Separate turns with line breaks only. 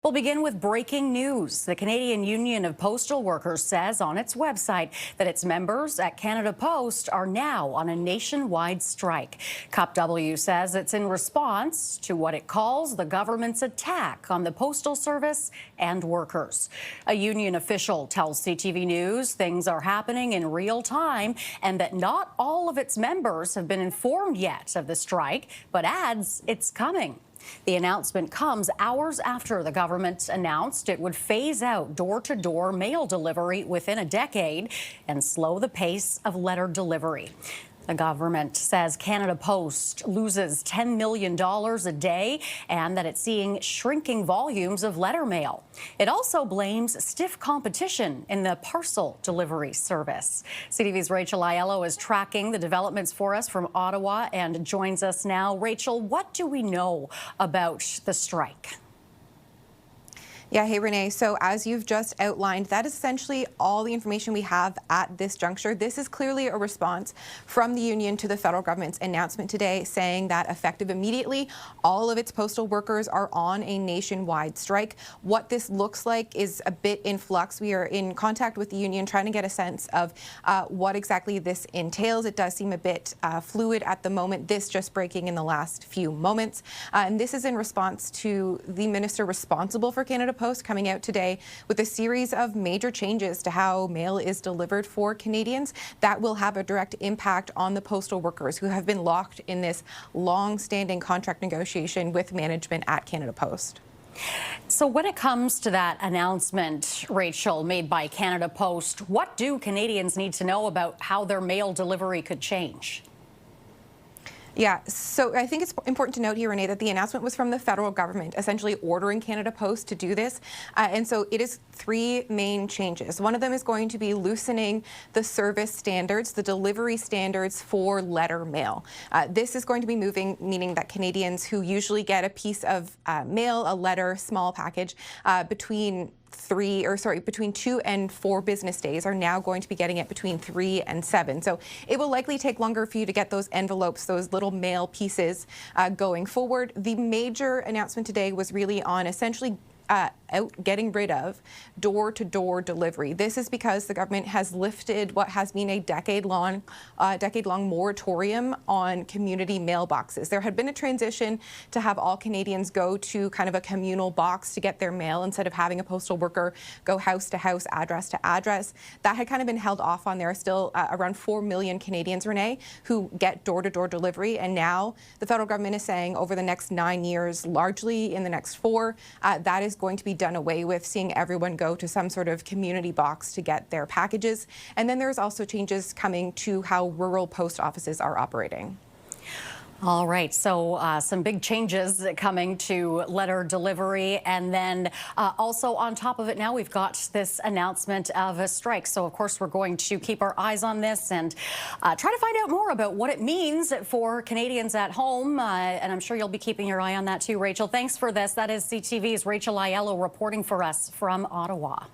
We'll begin with breaking news. The Canadian Union of Postal Workers says on its website that its members at Canada Post are now on a nationwide strike. CUPW says it's in response to what it calls the government's attack on the Postal Service and workers. A union official tells CTV News things are happening in real time and that not all of its members have been informed yet of the strike, but adds it's coming. The announcement comes hours after the government announced it would phase out door-to-door mail delivery within a decade and slow the pace of letter delivery. The government says Canada Post loses $10 million a day and that it's seeing shrinking volumes of letter mail. It also blames stiff competition in the parcel delivery service. CTV's Rachel Aiello is tracking the developments for us from Ottawa and joins us now. Rachel, what do we know about the strike?
Yeah, hey, Renee. So as you've just outlined, that is essentially all the information we have at this juncture. This is clearly a response from the union to the federal government's announcement today saying that effective immediately, all of its postal workers are on a nationwide strike. What this looks like is a bit in flux. We are in contact with the union trying to get a sense of what exactly this entails. It does seem a bit fluid at the moment, this just breaking in the last few moments. And this is in response to the minister responsible for Canada Post coming out today with a series of major changes to how mail is delivered for Canadians that will have a direct impact on the postal workers who have been locked in this long-standing contract negotiation with management at Canada Post.
So when it comes to that announcement, Rachel, made by Canada Post, what do Canadians need to know about how their mail delivery could change?
Yeah, so I think it's important to note here, Renee, that the announcement was from the federal government, essentially ordering Canada Post to do this. And so it is three main changes. One of them is going to be loosening the service standards, the delivery standards for letter mail. This is going to be moving, meaning that Canadians who usually get a piece of mail, a letter, small package, between 2 and 4 business days are now going to be getting it between 3 and 7. So it will likely take longer for you to get those envelopes, those little mail pieces going forward. The major announcement today was really on essentially getting rid of door-to-door delivery. This is because the government has lifted what has been a decade-long moratorium on community mailboxes. There had been a transition to have all Canadians go to kind of a communal box to get their mail instead of having a postal worker go house to house, address to address. That had kind of been held off on. There are still around 4 million Canadians, Renee, who get door-to-door delivery. And now the federal government is saying over the next 9 years, largely in the next 4, that is going to be done away with, seeing everyone go to some sort of community box to get their packages. And then there's also changes coming to how rural post offices are operating.
All right, so some big changes coming to letter delivery. And then also on top of it now, we've got this announcement of a strike. So, of course, we're going to keep our eyes on this and try to find out more about what it means for Canadians at home. And I'm sure you'll be keeping your eye on that too, Rachel. Thanks for this. That is CTV's Rachel Aiello reporting for us from Ottawa.